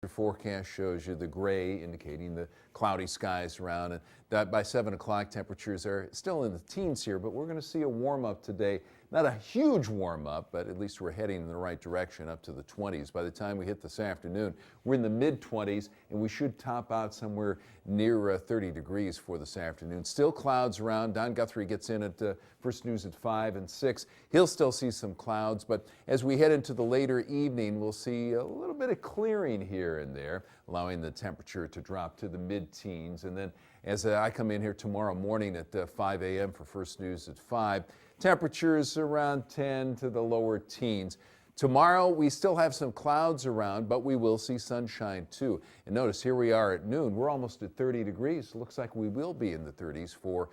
The forecast shows you the gray indicating the cloudy skies around, and that by 7 o'clock temperatures are still in the teens here, but we're going to see a warm up today. Not a huge warm up, but at least we're heading in the right direction up to the 20s. By the time we hit this afternoon, we're in the mid 20s, and we should top out somewhere near 30 degrees for this afternoon. Still clouds around. Don Guthrie gets in at First News at 5 and 6. He'll still see some clouds, but as we head into the later evening, we'll see a little bit of clearing here and there, allowing the temperature to drop to the mid-teens. And then as I come in here tomorrow morning at 5 a.m. for First News at 5, temperatures around 10 to the lower teens. Tomorrow we still have some clouds around, but we will see sunshine too. And notice here we are at noon. We're almost at 30 degrees. Looks like we will be in the 30s for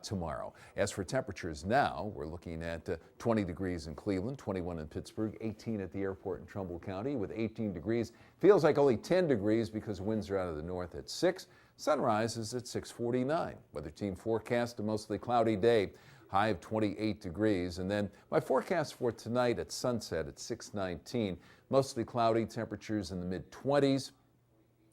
tomorrow. As for temperatures now, we're looking at 20 degrees in Cleveland, 21 in Pittsburgh, 18 at the airport in Trumbull County with 18 degrees. Feels like only 10 degrees because winds are out of the north at 6. Sunrise is at 6:49. Weather team forecast a mostly cloudy day. High of 28 degrees. And then my forecast for tonight at sunset at 6:19, mostly cloudy, temperatures in the mid-20s,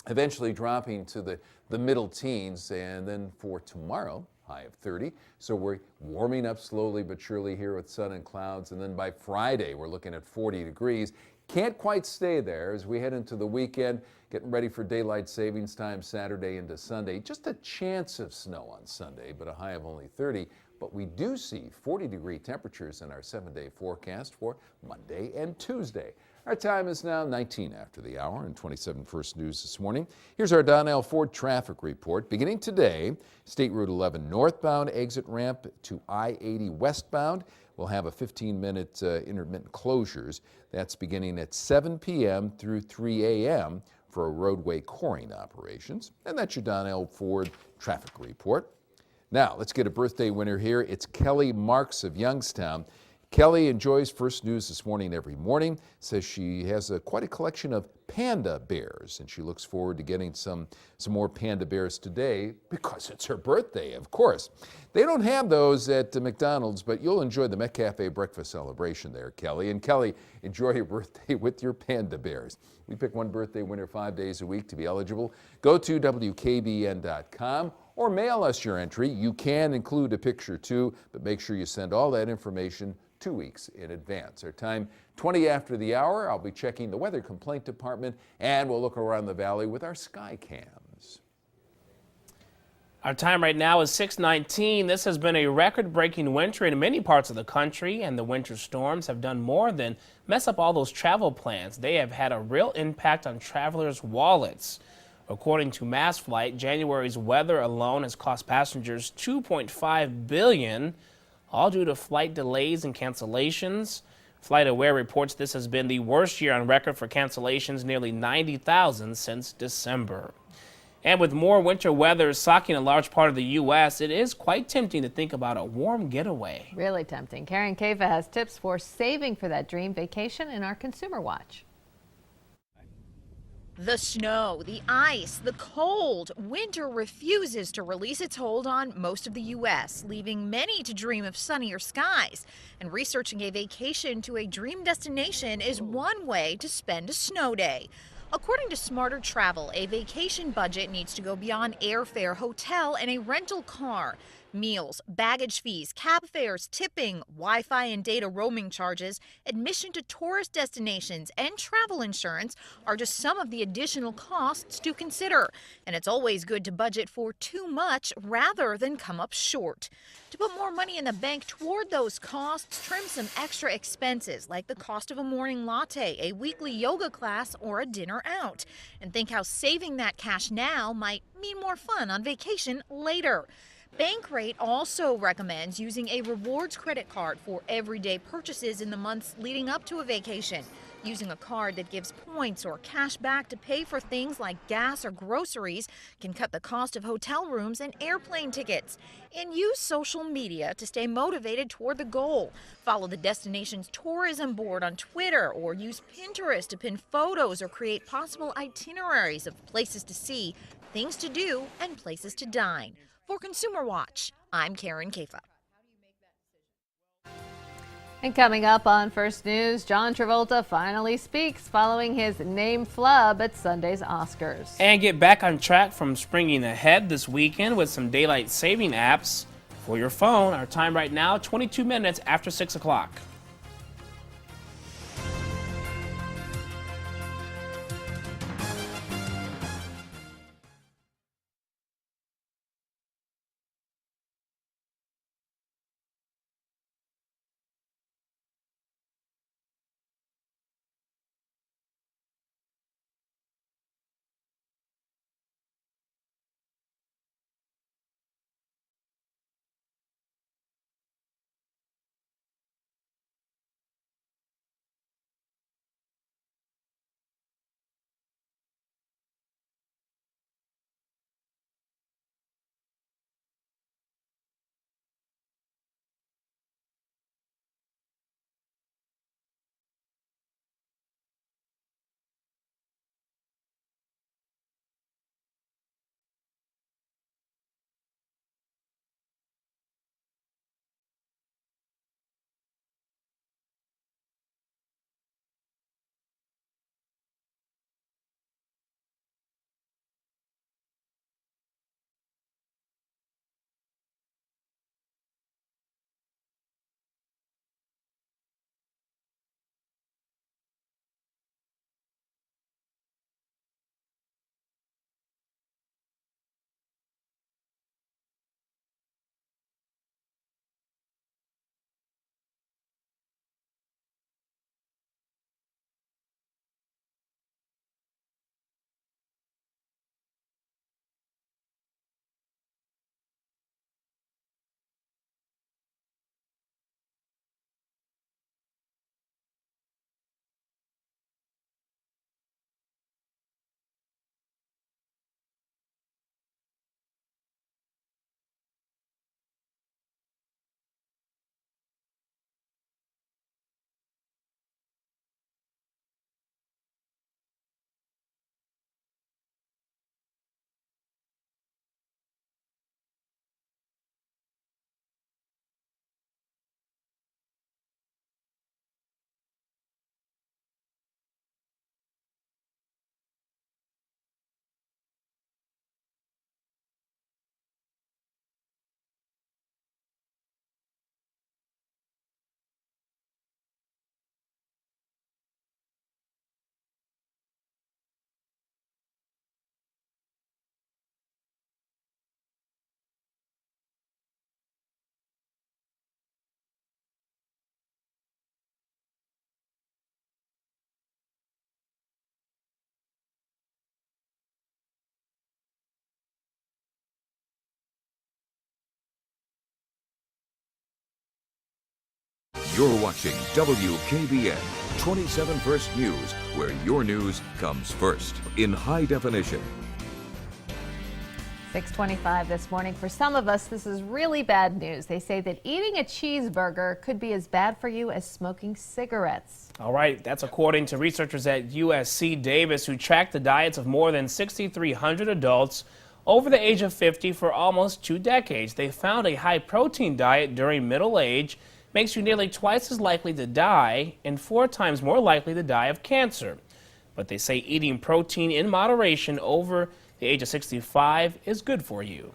eventually dropping to the middle teens. And then for tomorrow, high of 30. So we're warming up slowly but surely here with sun and clouds. And then by Friday, we're looking at 40 degrees. Can't quite stay there as we head into the weekend, getting ready for daylight savings time Saturday into Sunday. Just a chance of snow on Sunday, but a high of only 30. But we do see 40-degree temperatures in our 7-day forecast for Monday and Tuesday. Our time is now 19 after the hour and 27 First News this morning. Here's our Donnell Ford traffic report. Beginning today, State Route 11 northbound exit ramp to I-80 westbound will have a 15-minute intermittent closures. That's beginning at 7 p.m. through 3 a.m. for roadway coring operations. And that's your Donnell Ford traffic report. Now, let's get a birthday winner here. It's Kelly Marks of Youngstown. Kelly enjoys First News this morning every morning, says she has quite a collection of panda bears, and she looks forward to getting some more panda bears today because it's her birthday, of course. They don't have those at McDonald's, but you'll enjoy the Met Cafe breakfast celebration there, Kelly. And Kelly, enjoy your birthday with your panda bears. We pick one birthday winner 5 days a week to be eligible. Go to WKBN.com. or mail us your entry. You can include a picture too, but make sure you send all that information 2 weeks in advance. Our time 20 after the hour. I'll be checking the weather complaint department, and we'll look around the valley with our sky cams. Our time right now is 6:19. This has been a record-breaking winter in many parts of the country, and the winter storms have done more than mess up all those travel plans. They have had a real impact on travelers' wallets. According to MassFlight, January's weather alone has cost passengers $2.5 billion, all due to flight delays and cancellations. FlightAware reports this has been the worst year on record for cancellations, nearly 90,000 since December. And with more winter weather socking a large part of the U.S., it is quite tempting to think about a warm getaway. Really tempting. Karen Caifa has tips for saving for that dream vacation in our Consumer Watch. The snow, the ice, the cold. Winter refuses to release its hold on most of the U.S., leaving many to dream of sunnier skies. And researching a vacation to a dream destination is one way to spend a snow day. According to Smarter Travel, a vacation budget needs to go beyond airfare, hotel, and a rental car. Meals, baggage fees, cab fares, tipping, Wi-Fi and data roaming charges, admission to tourist destinations, and travel insurance are just some of the additional costs to consider. And it's always good to budget for too much rather than come up short. To put more money in the bank toward those costs, trim some extra expenses like the cost of a morning latte, a weekly yoga class, or a dinner out. And think how saving that cash now might mean more fun on vacation later. Bankrate also recommends using a rewards credit card for everyday purchases in the months leading up to a vacation. Using a card that gives points or cash back to pay for things like gas or groceries can cut the cost of hotel rooms and airplane tickets. And use social media to stay motivated toward the goal. Follow the destination's tourism board on Twitter or use Pinterest to pin photos or create possible itineraries of places to see, things to do, and places to dine. For Consumer Watch, I'm Karen Caifa. And coming up on First News, John Travolta finally speaks following his name flub at Sunday's Oscars. And get back on track from springing ahead this weekend with some daylight saving apps for your phone. Our time right now, 22 minutes after 6 o'clock. You're watching WKBN 27 First News, where your news comes first in high definition. 6:25 this morning. For some of us, this is really bad news. They say that eating a cheeseburger could be as bad for you as smoking cigarettes. All right, that's according to researchers at USC Davis who tracked the diets of more than 6,300 adults over the age of 50 for almost 2 decades. They found a high-protein diet during middle age makes you nearly twice as likely to die and 4 times more likely to die of cancer. But they say eating protein in moderation over the age of 65 is good for you.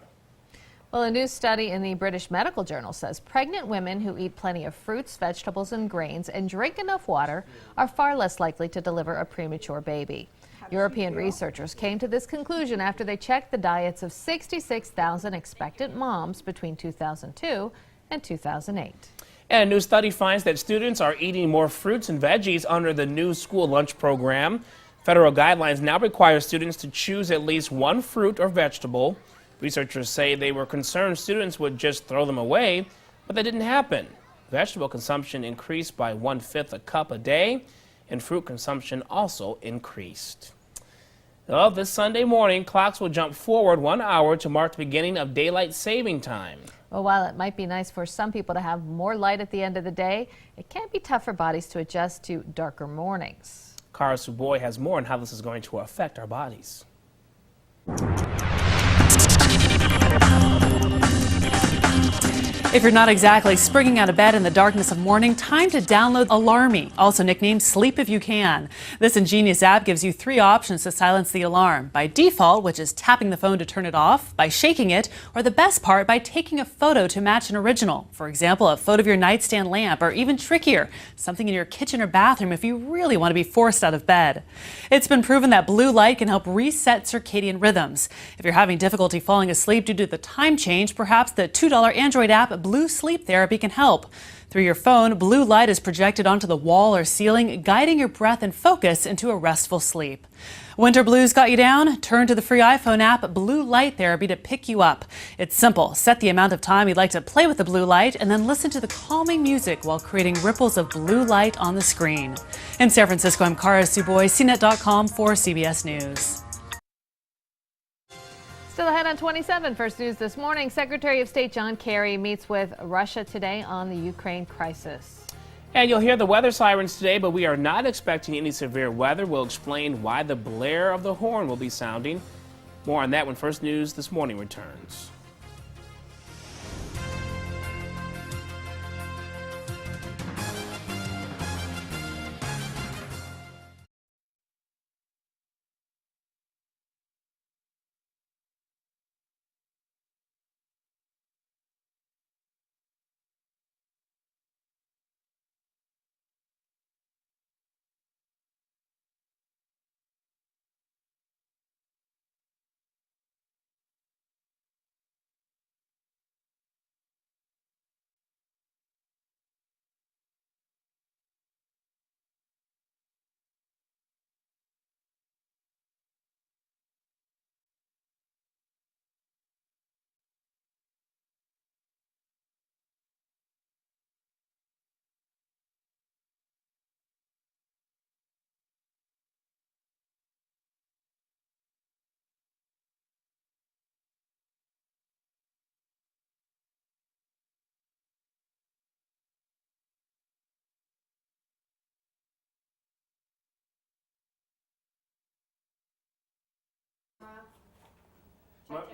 Well, a new study in the British Medical Journal says pregnant women who eat plenty of fruits, vegetables, and grains and drink enough water are far less likely to deliver a premature baby. European researchers came to this conclusion after they checked the diets of 66,000 expectant moms between 2002 and 2008. And a new study finds that students are eating more fruits and veggies under the new school lunch program. Federal guidelines now require students to choose at least one fruit or vegetable. Researchers say they were concerned students would just throw them away, but that didn't happen. Vegetable consumption increased by 1/5 a cup a day, and fruit consumption also increased. Well, this Sunday morning, clocks will jump forward 1 hour to mark the beginning of daylight saving time. Well, while it might be nice for some people to have more light at the end of the day, it can be tough for bodies to adjust to darker mornings. Kara Suboy has more on how this is going to affect our bodies. If you're not exactly springing out of bed in the darkness of morning, time to download Alarmy, also nicknamed Sleep If You Can. This ingenious app gives you 3 options to silence the alarm. By default, which is tapping the phone to turn it off, by shaking it, or the best part, by taking a photo to match an original. For example, a photo of your nightstand lamp, or even trickier, something in your kitchen or bathroom if you really want to be forced out of bed. It's been proven that blue light can help reset circadian rhythms. If you're having difficulty falling asleep due to the time change, perhaps the $2 Android app Blue Sleep Therapy can help. Through your phone, blue light is projected onto the wall or ceiling, guiding your breath and focus into a restful sleep. Winter blues got you down? Turn to the free iPhone app Blue Light Therapy to pick you up. It's simple. Set the amount of time you'd like to play with the blue light and then listen to the calming music while creating ripples of blue light on the screen. In San Francisco, I'm Kara Suboy, CNET.com for CBS News. Still ahead on 27 First News this morning, Secretary of State John Kerry meets with Russia today on the Ukraine crisis. And you'll hear the weather sirens today, but we are not expecting any severe weather. We'll explain why the blare of the horn will be sounding. More on that when First News this morning returns.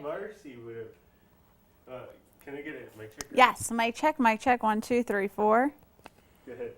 Marcy would have. Can I get a mic check? Yes, mic check, mic check. 1, 2, 3, 4. Go ahead.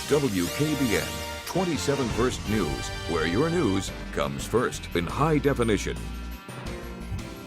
WKBN 27 First News, where your news comes first in high definition.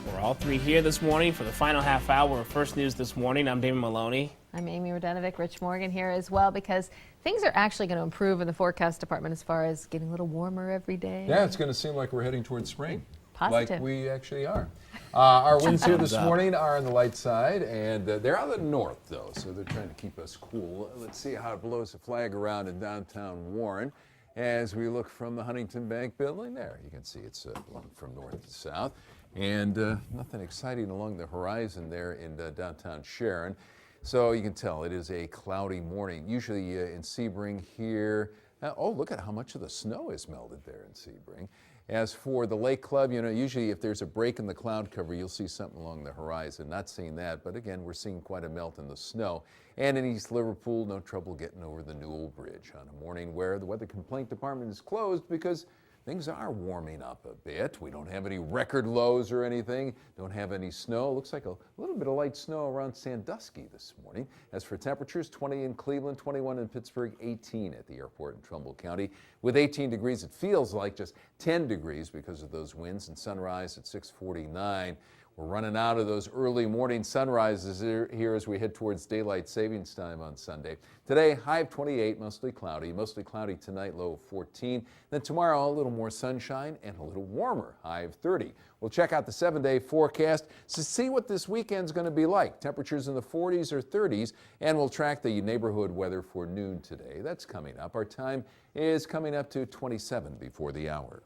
We're all three here this morning for the final half hour of First News this morning. I'm David Maloney. I'm Amy Radenovic, Rich Morgan here as well, because things are actually going to improve in the forecast department as far as getting a little warmer every day. Yeah, it's going to seem like we're heading towards spring. Positive. Like we actually are. Our winds here this morning are on the light side, and they're out of the north, though, so they're trying to keep us cool. Let's see how it blows the flag around in downtown Warren as we look from the Huntington Bank building. There, you can see it's blowing from north to south, and nothing exciting along the horizon there in downtown Sharon. So you can tell it is a cloudy morning. Usually in Sebring here, oh, look at how much of the snow is melted there in Sebring. As for the Lake Club, usually if there's a break in the cloud cover, you'll see something along the horizon. Not seeing that, but again, we're seeing quite a melt in the snow. And in East Liverpool, no trouble getting over the Newell Bridge on a morning where the Weather Complaint Department is closed because things are warming up a bit. We don't have any record lows or anything. Don't have any snow. Looks like a little bit of light snow around Sandusky this morning. As for temperatures, 20 in Cleveland, 21 in Pittsburgh, 18 at the airport in Trumbull County. With 18 degrees, it feels like just 10 degrees because of those winds, and sunrise at 6:49. We're running out of those early morning sunrises here as we head towards daylight savings time on Sunday. Today, high of 28, mostly cloudy tonight, low of 14. Then tomorrow, a little more sunshine and a little warmer, high of 30. We'll check out the 7-day forecast to see what this weekend's going to be like. Temperatures in the 40s or 30s, and we'll track the neighborhood weather for noon today. That's coming up. Our time is coming up to 27 before the hour.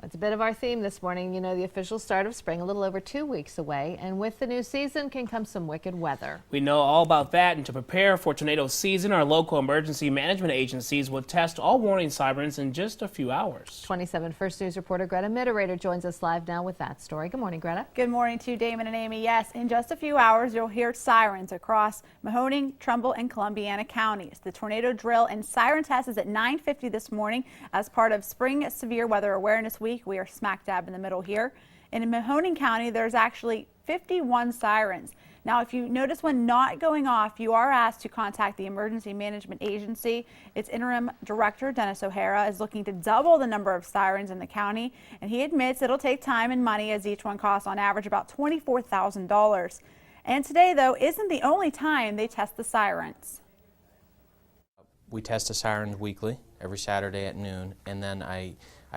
It's a bit of our theme this morning. The official start of spring, a little over 2 weeks away, and with the new season can come some wicked weather. We know all about that, and to prepare for tornado season, our local emergency management agencies will test all warning sirens in just a few hours. 27 First News reporter Greta Mitterator joins us live now with that story. Good morning, Greta. Good morning to you, Damon and Amy. Yes, in just a few hours, you'll hear sirens across Mahoning, Trumbull, and Columbiana counties. The tornado drill and siren test is at 9:50 this morning as part of Spring Severe Weather Awareness Week. We are smack dab in the middle here. And in Mahoning County, there's actually 51 sirens. Now, if you notice one not going off, you are asked to contact the Emergency Management Agency. Its interim director, Dennis O'Hara, is looking to double the number of sirens in the county, and he admits it'll take time and money as each one costs on average about $24,000. And today, though, isn't the only time they test the sirens. We test the sirens weekly, every Saturday at noon, and then I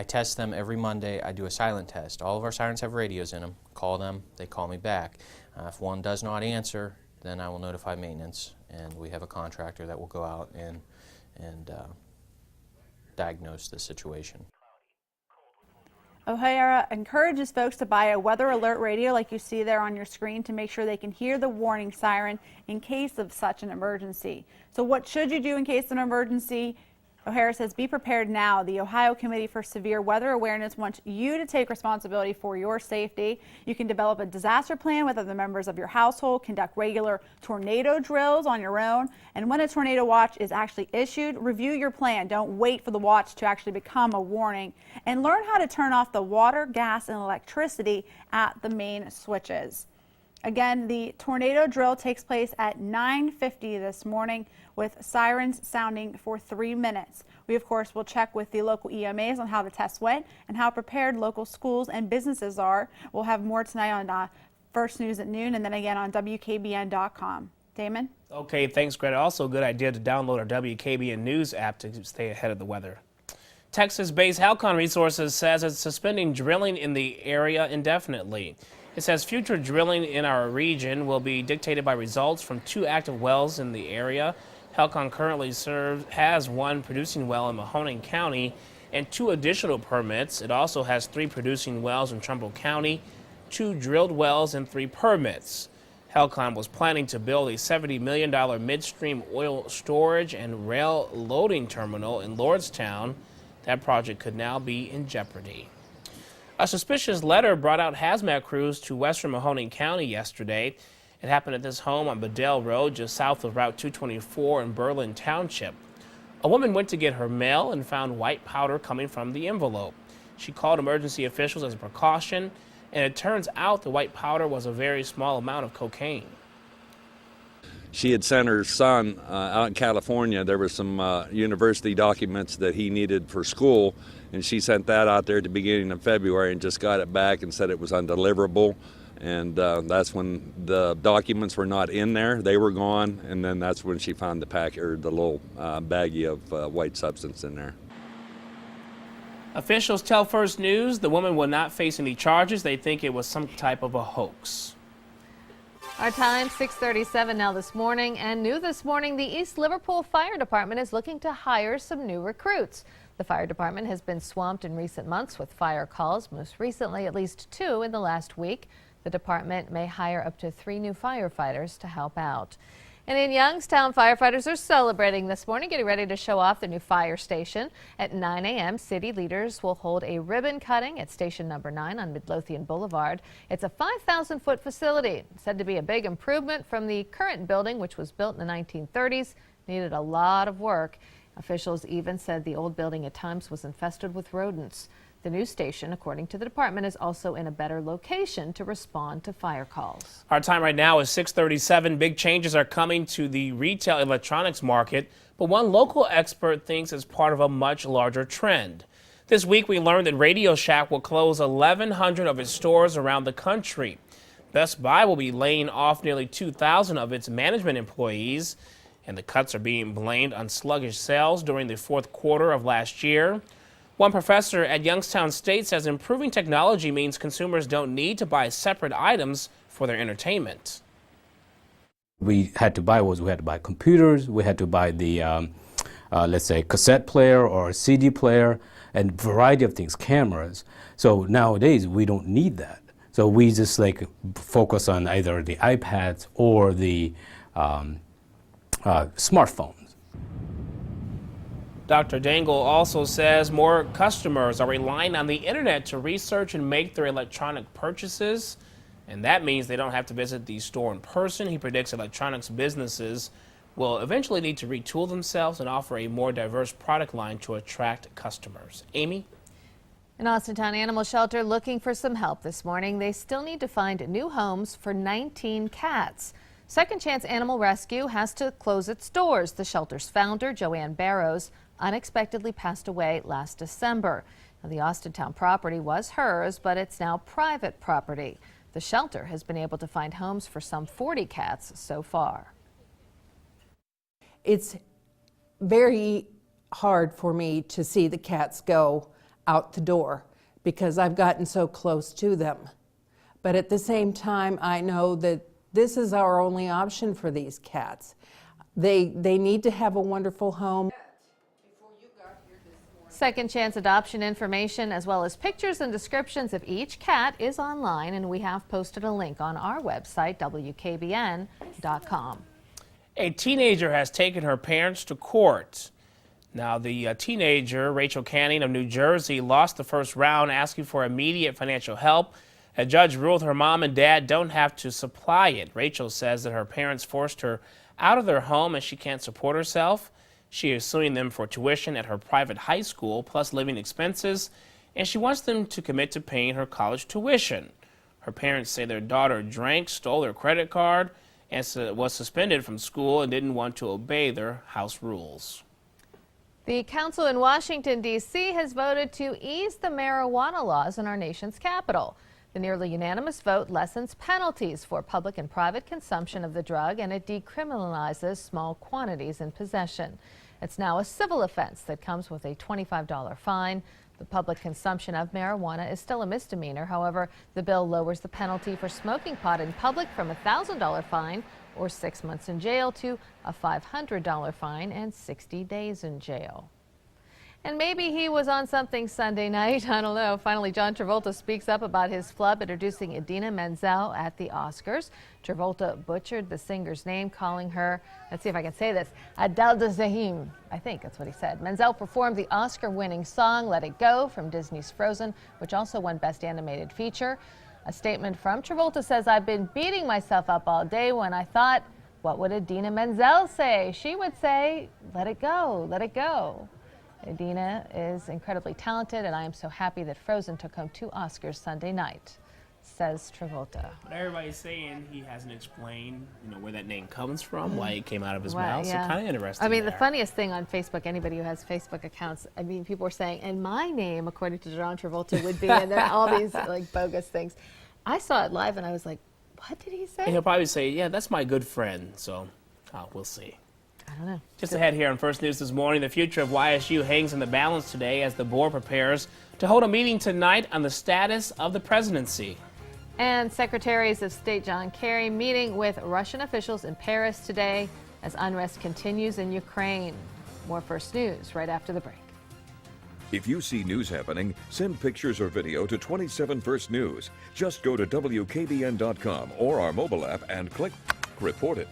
test them every Monday. I do a silent test. All of our sirens have radios in them. Call them, they call me back. If one does not answer, then I will notify maintenance, and we have a contractor that will go out and diagnose the situation. O'Hara encourages folks to buy a weather alert radio like you see there on your screen to make sure they can hear the warning siren in case of such an emergency. So what should you do in case of an emergency? O'Hara says be prepared now. The Ohio Committee for Severe Weather Awareness wants you to take responsibility for your safety. You can develop a disaster plan with other members of your household, conduct regular tornado drills on your own, and when a tornado watch is actually issued, review your plan. Don't wait for the watch to actually become a warning. And learn how to turn off the water, gas, and electricity at the main switches. Again, the tornado drill takes place at 9:50 this morning with sirens sounding for 3 minutes. We, of course, will check with the local EMAs on how the test went and how prepared local schools and businesses are. We'll have more tonight on First News at noon and then again on WKBN.com. Damon? Okay, thanks, Greta. Also, a good idea to download our WKBN News app to stay ahead of the weather. Texas-based Halcon Resources says it's suspending drilling in the area indefinitely. It says future drilling in our region will be dictated by results from 2 active wells in the area. Halcon currently has 1 producing well in Mahoning County and 2 additional permits. It also has 3 producing wells in Trumbull County, 2 drilled wells, and 3 permits. Halcon was planning to build a $70 million midstream oil storage and rail loading terminal in Lordstown. That project could now be in jeopardy. A suspicious letter brought out hazmat crews to western Mahoning County yesterday. It happened at this home on Bedell Road, just south of Route 224 in Berlin Township. A woman went to get her mail and found white powder coming from the envelope. She called emergency officials as a precaution, and it turns out the white powder was a very small amount of cocaine. She had sent her son out in California. There were some university documents that he needed for school, and she sent that out there at the beginning of February and just got it back and said it was undeliverable. And that's when the documents were not in there. They were gone, and then that's when she found the pack or the little baggie of white substance in there. Officials tell First News the woman will not face any charges. They think it was some type of a hoax. Our time, 6:37 now this morning, and new this morning, the East Liverpool Fire Department is looking to hire some new recruits. The fire department has been swamped in recent months with fire calls, most recently at least 2 in the last week. The department may hire up to 3 new firefighters to help out. And in Youngstown, firefighters are celebrating this morning, getting ready to show off the new fire station. At 9 a.m., city leaders will hold a ribbon cutting at station number 9 on Midlothian Boulevard. It's a 5,000-foot facility, said to be a big improvement from the current building, which was built in the 1930s, needed a lot of work. Officials even said the old building at times was infested with rodents. The new station, according to the department, is also in a better location to respond to fire calls. Our time right now is 6:37. Big changes are coming to the retail electronics market, but one local expert thinks it's part of a much larger trend. This week, we learned that Radio Shack will close 1,100 of its stores around the country. Best Buy will be laying off nearly 2,000 of its management employees, and the cuts are being blamed on sluggish sales during the fourth quarter of last year. One professor at Youngstown State says improving technology means consumers don't need to buy separate items for their entertainment. We had to buy computers, we had to buy the, let's say, cassette player or a CD player, and a variety of things, cameras. So nowadays, we don't need that. So we just focus on either the iPads or the smartphones. Dr. Dangle also says more customers are relying on the internet to research and make their electronic purchases, and that means they don't have to visit the store in person. He predicts electronics businesses will eventually need to retool themselves and offer a more diverse product line to attract customers. Amy? An Austintown animal shelter looking for some help this morning. They still need to find new homes for 19 cats. Second Chance Animal Rescue has to close its doors. The shelter's founder, Joanne Barrows, unexpectedly passed away last December. Now, the Austintown property was hers, but it's now private property. The shelter has been able to find homes for some 40 cats so far. It's very hard for me to see the cats go out the door because I've gotten so close to them. But at the same time, I know that this is our only option for these cats. They need to have a wonderful home. Second Chance adoption information as well as pictures and descriptions of each cat is online, and we have posted a link on our website, WKBN.com. A teenager has taken her parents to court. Now, the teenager, Rachel Canning of New Jersey, lost the first round asking for immediate financial help. A judge ruled her mom and dad don't have to supply it. Rachel says that her parents forced her out of their home and she can't support herself. She is suing them for tuition at her private high school, plus living expenses, and she wants them to commit to paying her college tuition. Her parents say their daughter drank, stole their credit card, and was suspended from school and didn't want to obey their house rules. The council in Washington, D.C. has voted to ease the marijuana laws in our nation's capital. The nearly unanimous vote lessens penalties for public and private consumption of the drug, and it decriminalizes small quantities in possession. It's now a civil offense that comes with a $25 fine. The public consumption of marijuana is still a misdemeanor. However, the bill lowers the penalty for smoking pot in public from a $1,000 fine or 6 months in jail to a $500 fine and 60 days in jail. And maybe he was on something Sunday night. I don't know. Finally, John Travolta speaks up about his flub introducing Idina Menzel at the Oscars. Travolta butchered the singer's name, calling her, let's see if I can say this, Adele Dazeem. I think that's what he said. Menzel performed the Oscar-winning song Let It Go from Disney's Frozen, which also won Best Animated Feature. A statement from Travolta says, I've been beating myself up all day when I thought, what would Idina Menzel say? She would say, let it go, let it go. Idina is incredibly talented, and I am so happy that Frozen took home 2 Oscars Sunday night, says Travolta. But everybody's saying he hasn't explained, where that name comes from, why it came out of his mouth. Yeah. So kind of interesting. I mean, there. The funniest thing on Facebook, anybody who has Facebook accounts, I mean, people were saying, and my name, according to John Travolta, would be, and then all these bogus things. I saw it live, and I was like, what did he say? And he'll probably say, yeah, that's my good friend. So we'll see. I don't know. Just ahead here on First News this morning, the future of YSU hangs in the balance today as the board prepares to hold a meeting tonight on the status of the presidency. And Secretaries of State John Kerry meeting with Russian officials in Paris today as unrest continues in Ukraine. More First News right after the break. If you see news happening, send pictures or video to 27 First News. Just go to WKBN.com or our mobile app and click Report It.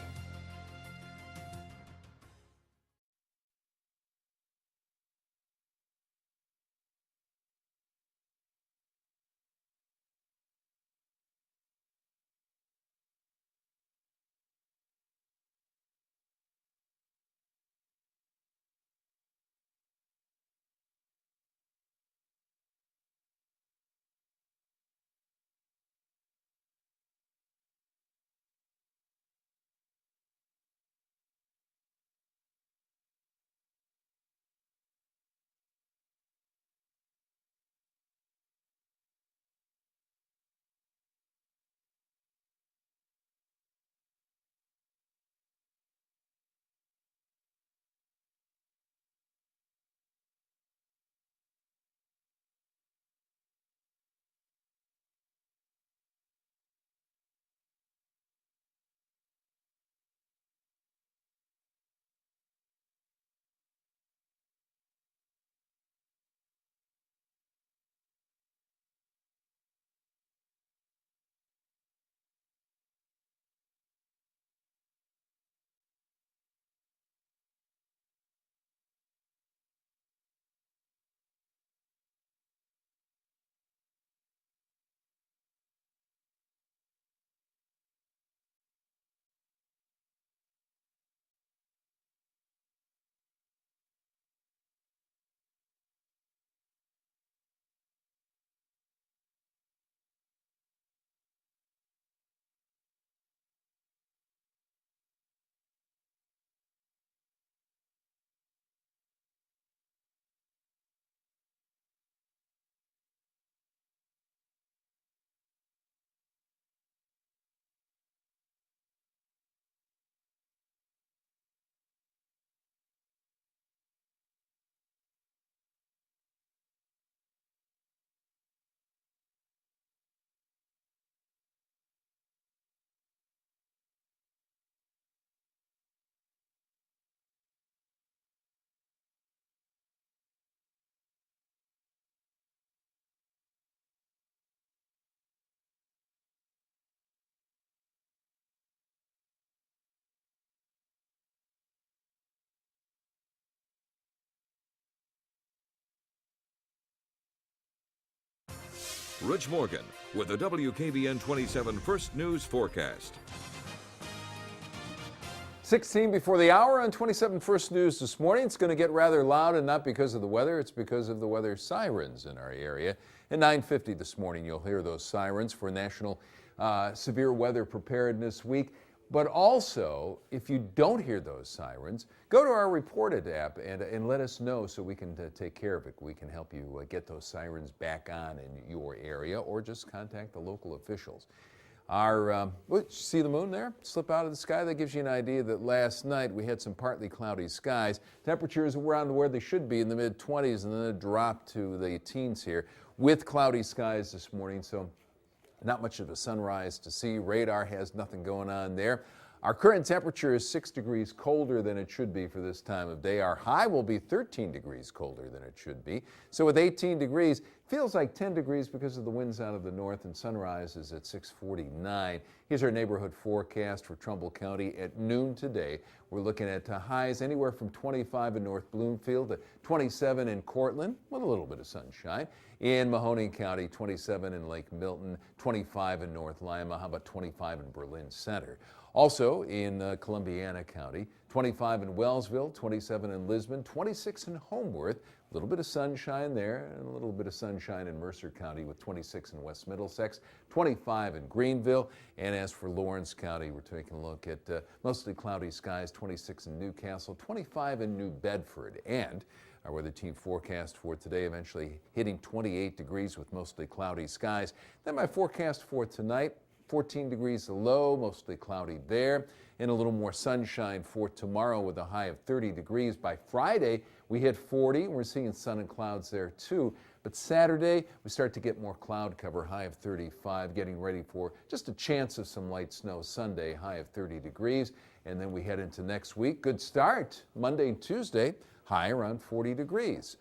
Rich Morgan with the WKBN 27 First News Forecast. 16 before the hour on 27 First News this morning. It's going to get rather loud, and not because of the weather, it's because of the weather sirens in our area. At 9:50 this morning, you'll hear those sirens for National Severe Weather Preparedness Week. But also, if you don't hear those sirens, go to our Reported app and let us know so we can take care of it. We can help you get those sirens back on in your area, or just contact the local officials. See the moon there slip out of the sky? That gives you an idea that last night we had some partly cloudy skies. Temperatures were around where they should be in the mid-20s, and then it dropped to the teens here with cloudy skies this morning. So not much of a sunrise to see. Radar has nothing going on there. Our current temperature is 6 degrees colder than it should be for this time of day. Our high will be 13 degrees colder than it should be. So with 18 degrees, feels like 10 degrees because of the winds out of the north, and sunrise is at 6:49. Here's our neighborhood forecast for Trumbull County at noon today. We're looking at highs anywhere from 25 in North Bloomfield to 27 in Cortland with a little bit of sunshine. In Mahoning County, 27 in Lake Milton, 25 in North Lima. How about 25 in Berlin Center? Also in Columbiana County, 25 in Wellsville, 27 in Lisbon, 26 in Homeworth. A little bit of sunshine there, and a little bit of sunshine in Mercer County with 26 in West Middlesex, 25 in Greenville. And as for Lawrence County, we're taking a look at mostly cloudy skies, 26 in Newcastle, 25 in New Bedford. And our weather team forecast for today eventually hitting 28 degrees with mostly cloudy skies. Then my forecast for tonight, 14 degrees low, mostly cloudy there, and a little more sunshine for tomorrow with a high of 30 degrees. By Friday, we hit 40. We're seeing sun and clouds there too. But Saturday, we start to get more cloud cover, high of 35, getting ready for just a chance of some light snow Sunday, high of 30 degrees. And then we head into next week. Good start, Monday and Tuesday, high around 40 degrees.